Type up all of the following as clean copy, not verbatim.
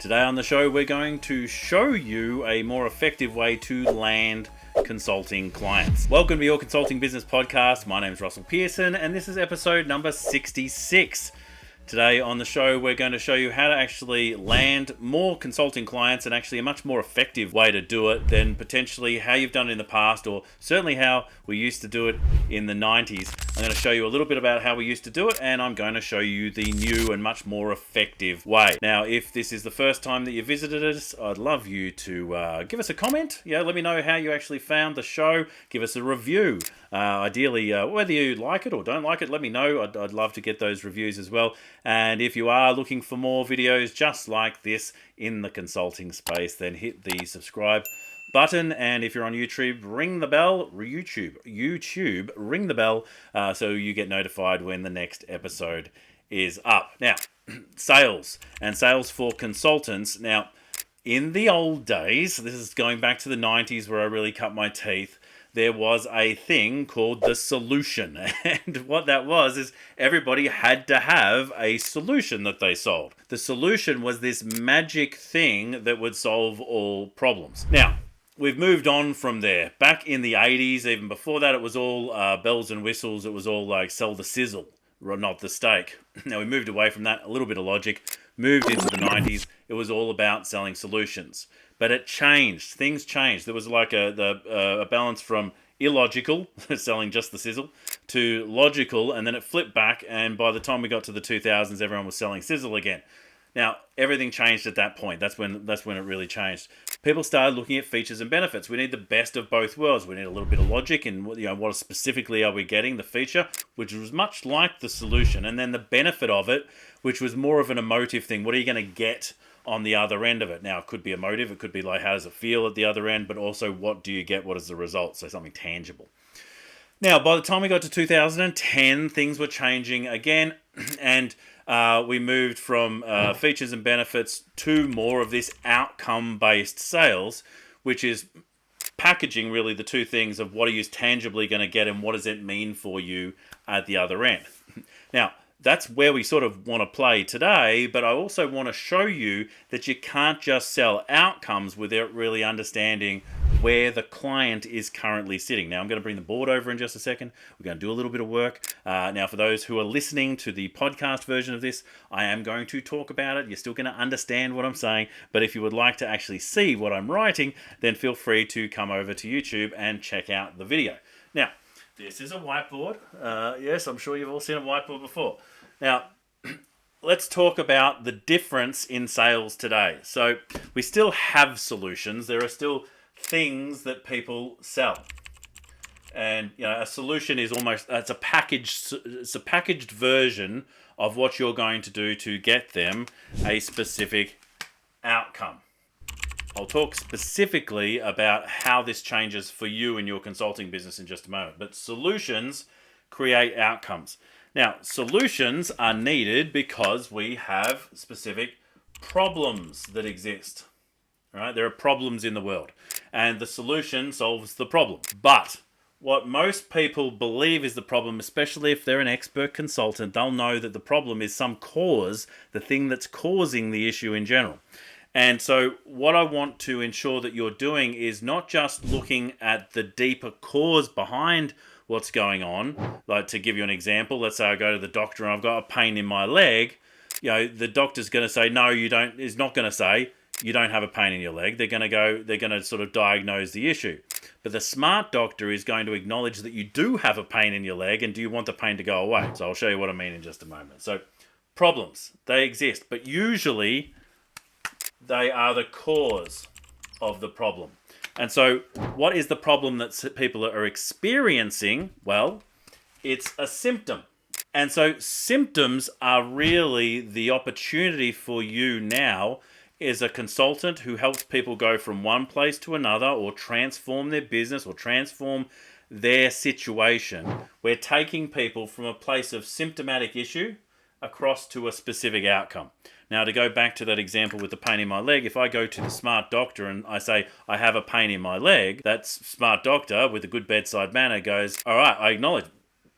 Today on the show, we're going to show you a more effective way to land consulting clients. Welcome to your Consulting Business Podcast. My name is Russell Pearson, and this is episode number 66. Today on the show, we're going to show you how to actually land more consulting clients and actually a much more effective way to do it than potentially how you've done it in the past, or certainly how we used to do it in the 90s. I'm going to show you a little bit about how we used to do it, and I'm going to show you the new and much more effective way. Now, if this is the first time that you visited us, I'd love you to give us a comment. Let me know how you actually found the show. Give us a review. Ideally, whether you like it or don't like it, let me know. I'd love to get those reviews as well. And if you are looking for more videos just like this in the consulting space, then hit the subscribe button. And if you're on YouTube, ring the bell. YouTube, ring the bell so you get notified when the next episode is up. Now, sales for consultants. Now, in the old days, this is going back to the 90s where I really cut my teeth, there was a thing called the solution. And what that was is everybody had to have a solution that they sold. The solution was this magic thing that would solve all problems. Now, we've moved on from there. Back in the 80s, even before that, it was all bells and whistles. It was all like sell the sizzle, not the steak. Now, we moved away from that, a little bit of logic, moved into the 90s. It was all about selling solutions. But it changed. Things changed. There was like a balance from illogical, selling just the sizzle, to logical, and then it flipped back, and by the time we got to the 2000s, everyone was selling sizzle again. Now, everything changed at that point. That's when it really changed. People started looking at features and benefits. We need the best of both worlds. We need a little bit of logic, and what specifically are we getting? The feature, which was much like the solution, and then the benefit of it, which was more of an emotive thing. What are you going to get on the other end of it? Now, it could be emotive. It could be like, how does it feel at the other end? But also, what do you get? What is the result? So something tangible. Now, by the time we got to 2010, things were changing again, and we moved from features and benefits to more of this outcome-based sales, which is packaging really the two things of what are you tangibly going to get and what does it mean for you at the other end. Now, that's where we sort of want to play today, but I also want to show you that you can't just sell outcomes without really understanding where the client is currently sitting. Now, I'm going to bring the board over in just a second. We're going to do a little bit of work. Now, for those who are listening to the podcast version of this, I am going to talk about it. You're still going to understand what I'm saying, but if you would like to actually see what I'm writing, then feel free to come over to YouTube and check out the video. Now, this is a whiteboard. Yes, I'm sure you've all seen a whiteboard before. Now, let's talk about the difference in sales today. So we still have solutions. There are still things that people sell. And a solution is it's a packaged version of what you're going to do to get them a specific outcome. I'll talk specifically about how this changes for you in your consulting business in just a moment. But solutions create outcomes. Now, solutions are needed because we have specific problems that exist. All right? There are problems in the world, and the solution solves the problem. But what most people believe is the problem, especially if they're an expert consultant, they'll know that the problem is some cause, the thing that's causing the issue in general. And so what I want to ensure that you're doing is not just looking at the deeper cause behind what's going on. Like, to give you an example, let's say I go to the doctor and I've got a pain in my leg. The doctor's going to say, no, you don't, is not going to say, you don't have a pain in your leg. They're going to sort of diagnose the issue. But the smart doctor is going to acknowledge that you do have a pain in your leg, and do you want the pain to go away? So I'll show you what I mean in just a moment. So problems, they exist, but usually they are the cause of the problem. And so what is the problem that people are experiencing? Well, it's a symptom. And so symptoms are really the opportunity for you now as a consultant who helps people go from one place to another, or transform their business, or transform their situation. We're taking people from a place of symptomatic issue across to a specific outcome. Now, to go back to that example with the pain in my leg, if I go to the smart doctor and I say, I have a pain in my leg, that smart doctor with a good bedside manner goes, all right, I acknowledge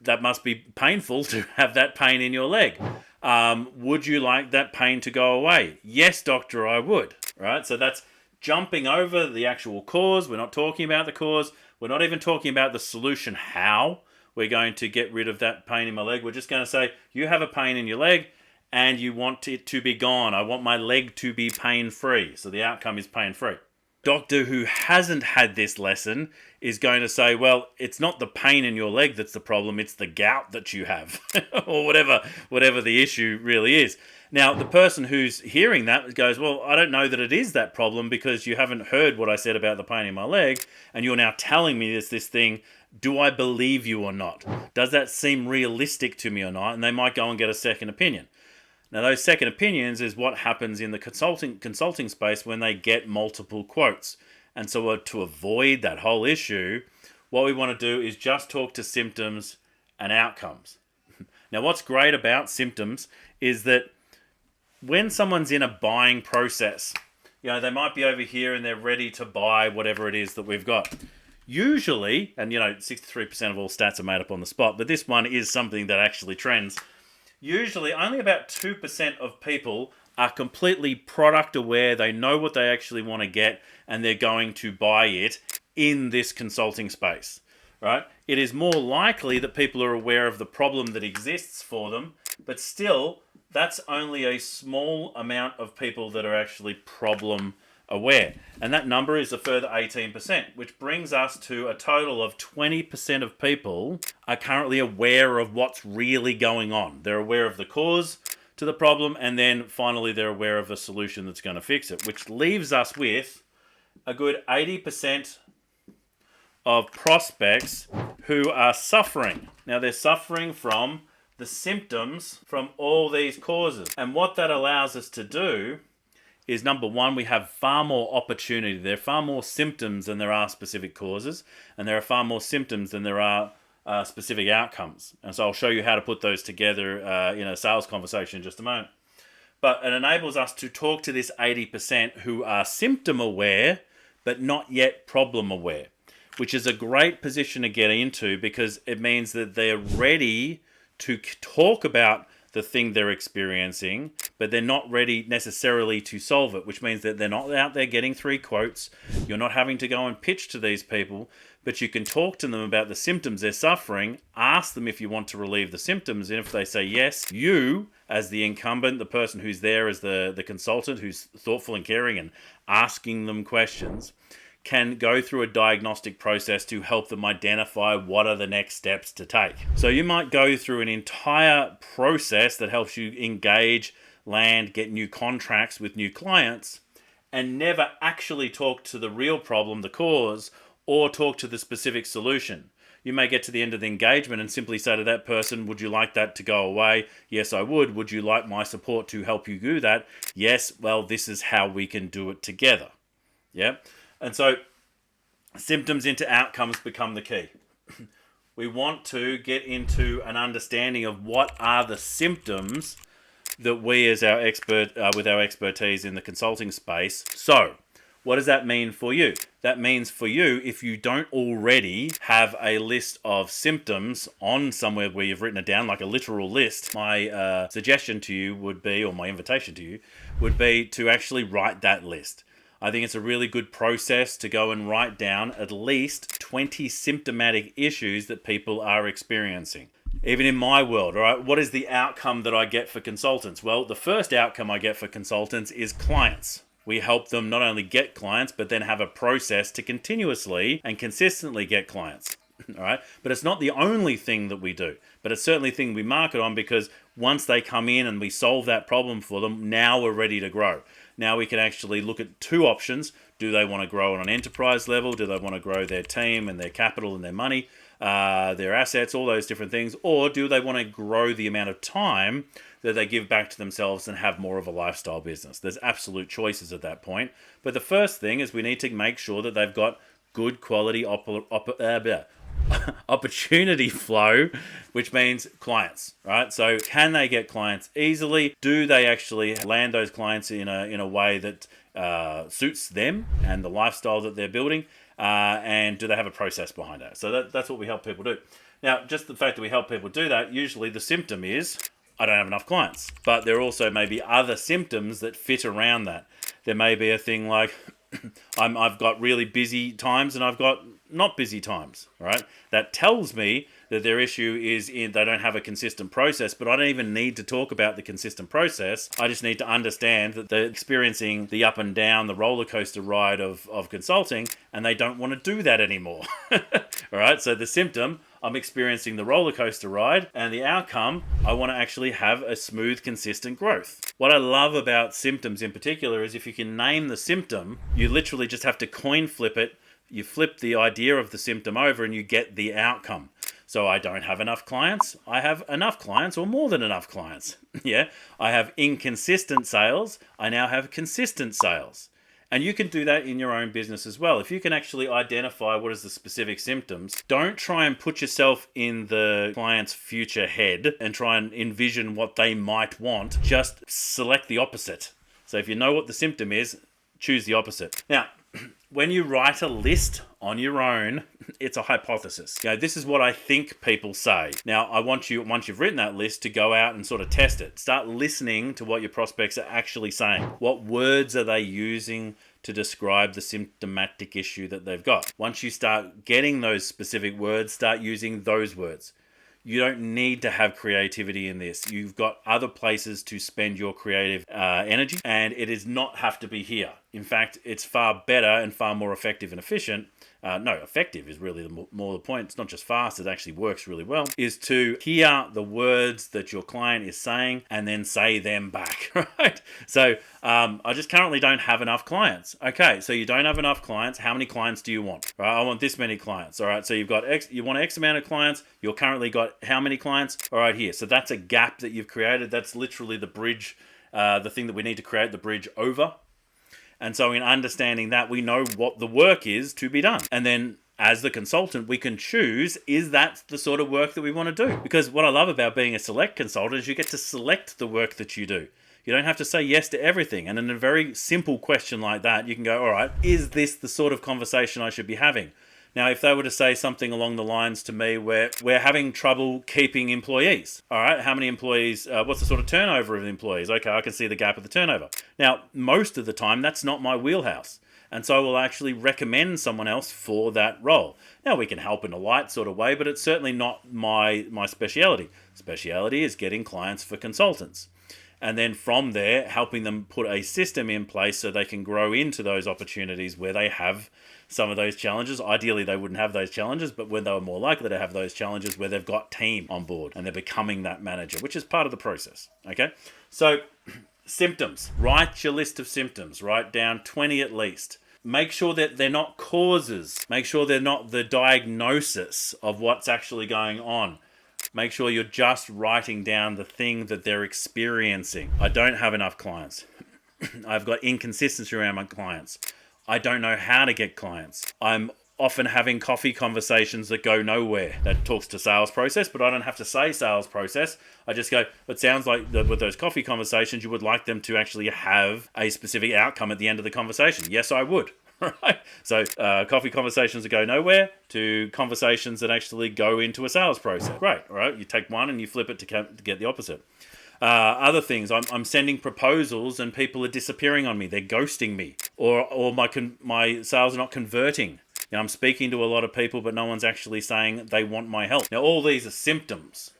that must be painful to have that pain in your leg. Would you like that pain to go away? Yes, doctor, I would. Right? So that's jumping over the actual cause. We're not talking about the cause. We're not even talking about the solution, how we're going to get rid of that pain in my leg. We're just going to say, you have a pain in your leg and you want it to be gone. I want my leg to be pain-free. So the outcome is pain-free. Doctor who hasn't had this lesson is going to say, well, it's not the pain in your leg that's the problem, it's the gout that you have, or whatever the issue really is. Now, the person who's hearing that goes, well, I don't know that it is that problem because you haven't heard what I said about the pain in my leg, and you're now telling me this thing. Do I believe you or not? Does that seem realistic to me or not? And they might go and get a second opinion. Now, those second opinions is what happens in the consulting space when they get multiple quotes. And so to avoid that whole issue, what we want to do is just talk to symptoms and outcomes. Now, what's great about symptoms is that when someone's in a buying process, they might be over here and they're ready to buy whatever it is that we've got. Usually, and 63% of all stats are made up on the spot, but this one is something that actually trends. Usually, only about 2% of people are completely product aware. They know what they actually want to get, and they're going to buy it in this consulting space, right? It is more likely that people are aware of the problem that exists for them, but still, that's only a small amount of people that are actually problem aware. And that number is a further 18%, which brings us to a total of 20% of people are currently aware of what's really going on. They're aware of the cause to the problem, and then finally they're aware of a solution that's going to fix it, which leaves us with a good 80% of prospects who are suffering. Now, they're suffering from the symptoms from all these causes. And what that allows us to do is, number one, we have far more opportunity. There are far more symptoms than there are specific causes, and there are far more symptoms than there are specific outcomes. And so I'll show you how to put those together in a sales conversation in just a moment. But it enables us to talk to this 80% who are symptom aware, but not yet problem aware, which is a great position to get into because it means that they're ready to talk about the thing they're experiencing, but they're not ready necessarily to solve it, which means that they're not out there getting 3 quotes. You're not having to go and pitch to these people, but you can talk to them about the symptoms they're suffering, ask them if you want to relieve the symptoms, and if they say yes, you, as the incumbent, the person who's there as the consultant, who's thoughtful and caring and asking them questions, can go through a diagnostic process to help them identify what are the next steps to take. So you might go through an entire process that helps you engage, land, get new contracts with new clients, and never actually talk to the real problem, the cause, or talk to the specific solution. You may get to the end of the engagement and simply say to that person, would you like that to go away? Yes, I would. Would you like my support to help you do that? Yes, well, this is how we can do it together. Yeah. And so symptoms into outcomes become the key. We want to get into an understanding of what are the symptoms that we as our expert, with our expertise in the consulting space. So what does that mean for you? That means for you, if you don't already have a list of symptoms on somewhere where you've written it down, like a literal list, my suggestion to you would be, or my invitation to you, would be to actually write that list. I think it's a really good process to go and write down at least 20 symptomatic issues that people are experiencing. Even in my world, all right, what is the outcome that I get for consultants? Well, the first outcome I get for consultants is clients. We help them not only get clients, but then have a process to continuously and consistently get clients. All right, but it's not the only thing that we do, but it's certainly a thing we market on, because once they come in and we solve that problem for them, now we're ready to grow. Now we can actually look at 2 options. Do they want to grow on an enterprise level? Do they want to grow their team and their capital and their money, their assets, all those different things? Or do they want to grow the amount of time that they give back to themselves and have more of a lifestyle business? There's absolute choices at that point. But the first thing is we need to make sure that they've got good quality opportunity flow, which means clients, right? So can they get clients easily? Do they actually land those clients in a way that suits them and the lifestyle that they're building? And do they have a process behind that? So that's what we help people do. Now, just the fact that we help people do that, usually the symptom is, I don't have enough clients. But there also may be other symptoms that fit around that. There may be a thing like I've got really busy times and I've got not busy times, right? That tells me that their issue is in they don't have a consistent process, but I don't even need to talk about the consistent process. I just need to understand that they're experiencing the up and down, the roller coaster ride of consulting, and they don't want to do that anymore. All right, so the symptom, I'm experiencing the roller coaster ride, and the outcome, I want to actually have a smooth, consistent growth. What I love about symptoms in particular is if you can name the symptom, you literally just have to coin flip it. You flip the idea of the symptom over and you get the outcome. So I don't have enough clients. I have enough clients or more than enough clients. Yeah. I have inconsistent sales. I now have consistent sales. And you can do that in your own business as well. If you can actually identify what is the specific symptoms, don't try and put yourself in the client's future head and try and envision what they might want. Just select the opposite. So if you know what the symptom is, choose the opposite. Now, when you write a list on your own, it's a hypothesis. This is what I think people say. Now, I want you, once you've written that list, to go out and sort of test it. Start listening to what your prospects are actually saying. What words are they using to describe the symptomatic issue that they've got? Once you start getting those specific words, start using those words. You don't need to have creativity in this. You've got other places to spend your creative energy, and it does not have to be here. In fact, it's far better and far more effective and efficient. Effective is really more the point. It's not just fast, it actually works really well, is to hear the words that your client is saying and then say them back, right? So I just currently don't have enough clients. Okay, so you don't have enough clients. How many clients do you want? Right, I want this many clients. All right, so you've got you want X amount of clients. You're currently got how many clients? All right, here. So that's a gap that you've created. That's literally the bridge, the thing that we need to create the bridge over. And so in understanding that, we know what the work is to be done. And then as the consultant, we can choose, is that the sort of work that we want to do? Because what I love about being a select consultant is you get to select the work that you do. You don't have to say yes to everything. And in a very simple question like that, you can go, all right, is this the sort of conversation I should be having? Now, if they were to say something along the lines to me where we're having trouble keeping employees, all right, how many employees, what's the sort of turnover of employees? Okay, I can see the gap of the turnover. Now, most of the time, that's not my wheelhouse. And so I will actually recommend someone else for that role. Now, we can help in a light sort of way, but it's certainly not my speciality. Speciality is getting clients for consultants. And then from there, helping them put a system in place so they can grow into those opportunities where they have some of those challenges. Ideally, they wouldn't have those challenges, but when they were more likely to have those challenges where they've got team on board and they're becoming that manager, which is part of the process. Okay, so symptoms. Write your list of symptoms. Write down 20 at least. Make sure that they're not causes. Make sure they're not the diagnosis of what's actually going on. Make sure you're just writing down the thing that they're experiencing. I don't have enough clients. I've got inconsistency around my clients. I don't know how to get clients. I'm often having coffee conversations that go nowhere. That talks to sales process, but I don't have to say sales process. I just go, it sounds like with those coffee conversations, you would like them to actually have a specific outcome at the end of the conversation. Yes, I would. Right? So coffee conversations that go nowhere to conversations that actually go into a sales process. Great. All right. You take one and you flip it to get the opposite. Other things, I'm sending proposals and people are disappearing on me. They're ghosting me, or my sales are not converting. I'm speaking to a lot of people, but no one's actually saying they want my help. Now, all these are symptoms.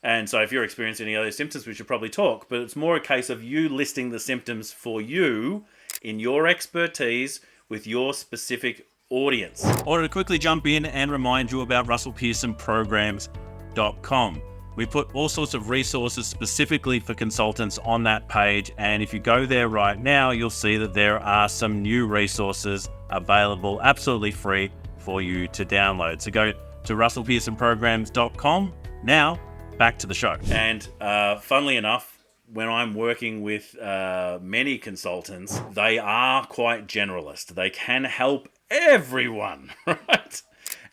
And so if you're experiencing any other symptoms, we should probably talk, but it's more a case of you listing the symptoms for you in your expertise with your specific audience. I wanted to quickly jump in and remind you about russellpearsonprograms.com. We put all sorts of resources specifically for consultants on that page. And if you go there right now, you'll see that there are some new resources available absolutely free for you to download. So go to russellpearsonprograms.com. Now, back to the show. And funnily enough, when I'm working with many consultants, they are quite generalist. They can help everyone, right?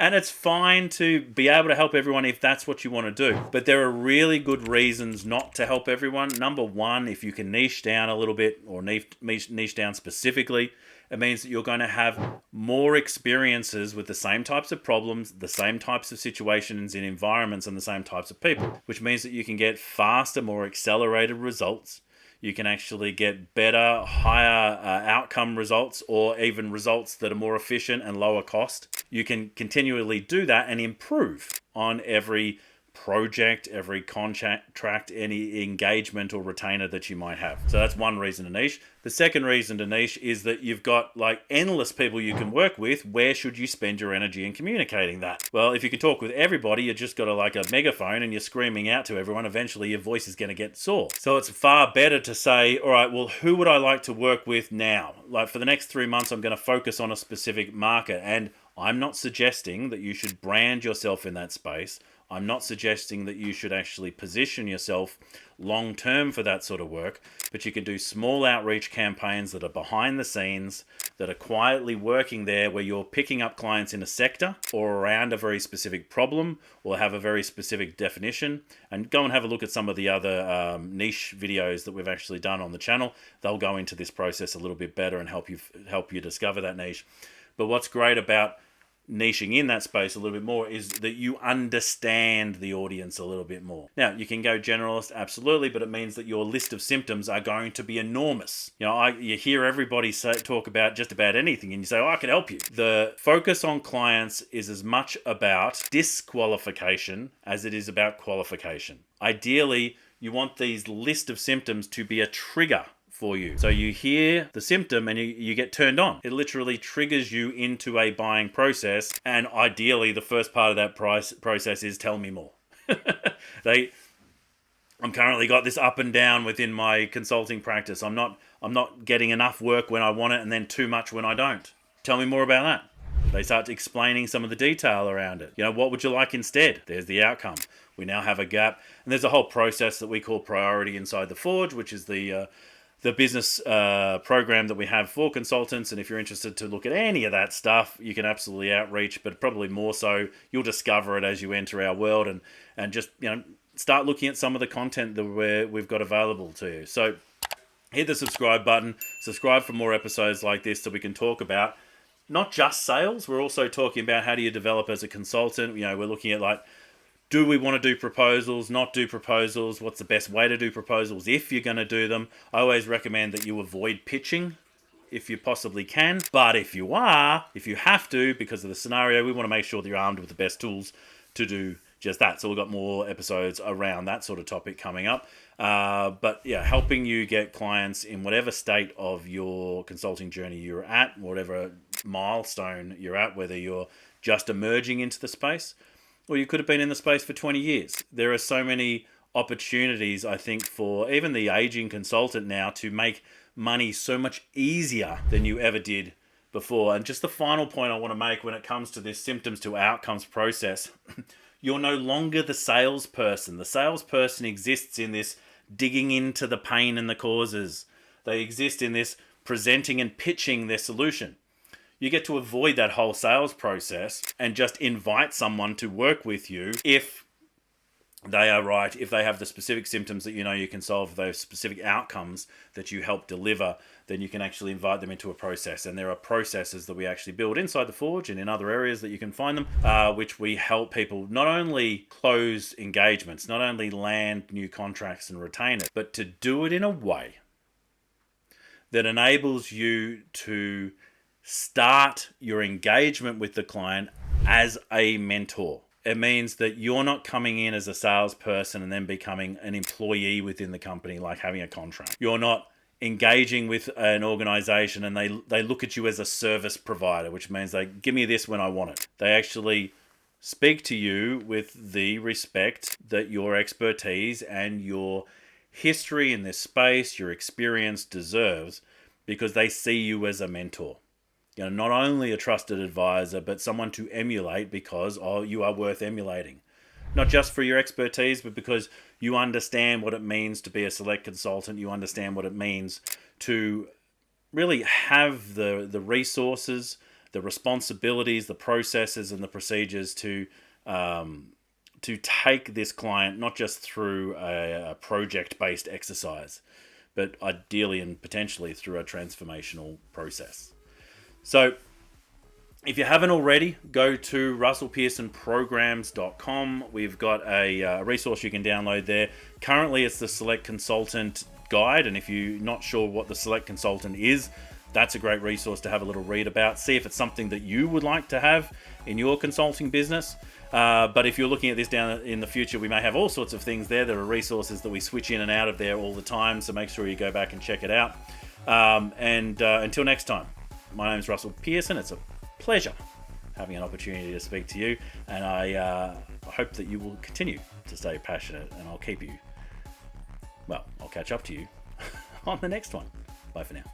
And it's fine to be able to help everyone if that's what you want to do. But there are really good reasons not to help everyone. Number one, if you can niche down a little bit or niche down specifically, it means that you're going to have more experiences with the same types of problems, the same types of situations in environments, and the same types of people, which means that you can get faster, more accelerated results. You can actually get better, higher outcome results, or even results that are more efficient and lower cost. You can continually do that and improve on every project, every contract, any engagement or retainer that you might have. So that's one reason to niche. The second reason to niche is that you've got like endless people you can work with. Where should you spend your energy in communicating that? Well, if you can talk with everybody, you just got a megaphone and you're screaming out to everyone. Eventually your voice is going to get sore. So it's far better to say, all right, well, who would I like to work with now? Like for the next 3 months, I'm going to focus on a specific market. And I'm not suggesting that you should brand yourself in that space. I'm not suggesting that you should actually position yourself long term for that sort of work, but you can do small outreach campaigns that are behind the scenes, that are quietly working there, where you're picking up clients in a sector or around a very specific problem or have a very specific definition. And go and have a look at some of the other niche videos that we've actually done on the channel. They'll go into this process a little bit better and help you discover that niche. But what's great about niching in that space a little bit more is that you understand the audience a little bit more. Now, you can go generalist, absolutely, but it means that your list of symptoms are going to be enormous. You hear everybody talk about just about anything, and you say, oh, I can help you. The focus on clients is as much about disqualification as it is about qualification. Ideally, you want these list of symptoms to be a trigger for you. So you hear the symptom and you get turned on. It literally triggers you into a buying process. And ideally, the first part of that process is tell me more. I'm currently got this up and down within my consulting practice. I'm not getting enough work when I want it and then too much when I don't. Tell me more about that. They start explaining some of the detail around it. What would you like instead? There's the outcome. We now have a gap. And there's a whole process that we call priority inside the Forge, which is the business program that we have for consultants. And if you're interested to look at any of that stuff, you can absolutely outreach, but probably more so, you'll discover it as you enter our world and just, start looking at some of the content that we've got available to you. So hit the subscribe button, subscribe for more episodes like this so we can talk about not just sales. We're also talking about how do you develop as a consultant. We're looking at do we want to do proposals, not do proposals? What's the best way to do proposals if you're going to do them? I always recommend that you avoid pitching if you possibly can. But if you have to, because of the scenario, we want to make sure that you're armed with the best tools to do just that. So we've got more episodes around that sort of topic coming up. But yeah, helping you get clients in whatever state of your consulting journey you're at, whatever milestone you're at, whether you're just emerging into the space, or you could have been in the space for 20 years. There are so many opportunities, I think, for even the aging consultant now to make money so much easier than you ever did before. And just the final point I want to make when it comes to this symptoms to outcomes process, you're no longer the salesperson. The salesperson exists in this digging into the pain and the causes. They exist in this presenting and pitching their solution. You get to avoid that whole sales process and just invite someone to work with you if they are right, if they have the specific symptoms that you can solve, those specific outcomes that you help deliver, then you can actually invite them into a process. And there are processes that we actually build inside the Forge and in other areas that you can find them, which we help people not only close engagements, not only land new contracts and retain it, but to do it in a way that enables you to start your engagement with the client as a mentor. It means that you're not coming in as a salesperson and then becoming an employee within the company, like having a contract. You're not engaging with an organization and they look at you as a service provider, which means they give me this when I want it. They actually speak to you with the respect that your expertise and your history in this space, your experience deserves, because they see you as a mentor. Not only a trusted advisor, but someone to emulate because you are worth emulating. Not just for your expertise, but because you understand what it means to be a select consultant. You understand what it means to really have the resources, the responsibilities, the processes, and the procedures to take this client not just through a project-based exercise, but ideally and potentially through a transformational process. So if you haven't already, go to russellpearsonprograms.com. We've got a resource you can download there. Currently, it's the Select Consultant Guide, and if you're not sure what the Select Consultant is, that's a great resource to have a little read about. See if it's something that you would like to have in your consulting business. But if you're looking at this down in the future, we may have all sorts of things there. There are resources that we switch in and out of there all the time, so make sure you go back and check it out. Until next time, my name's Russell Pearson. It's a pleasure having an opportunity to speak to you, and I hope that you will continue to stay passionate, and I'll catch up to you on the next one. Bye for now.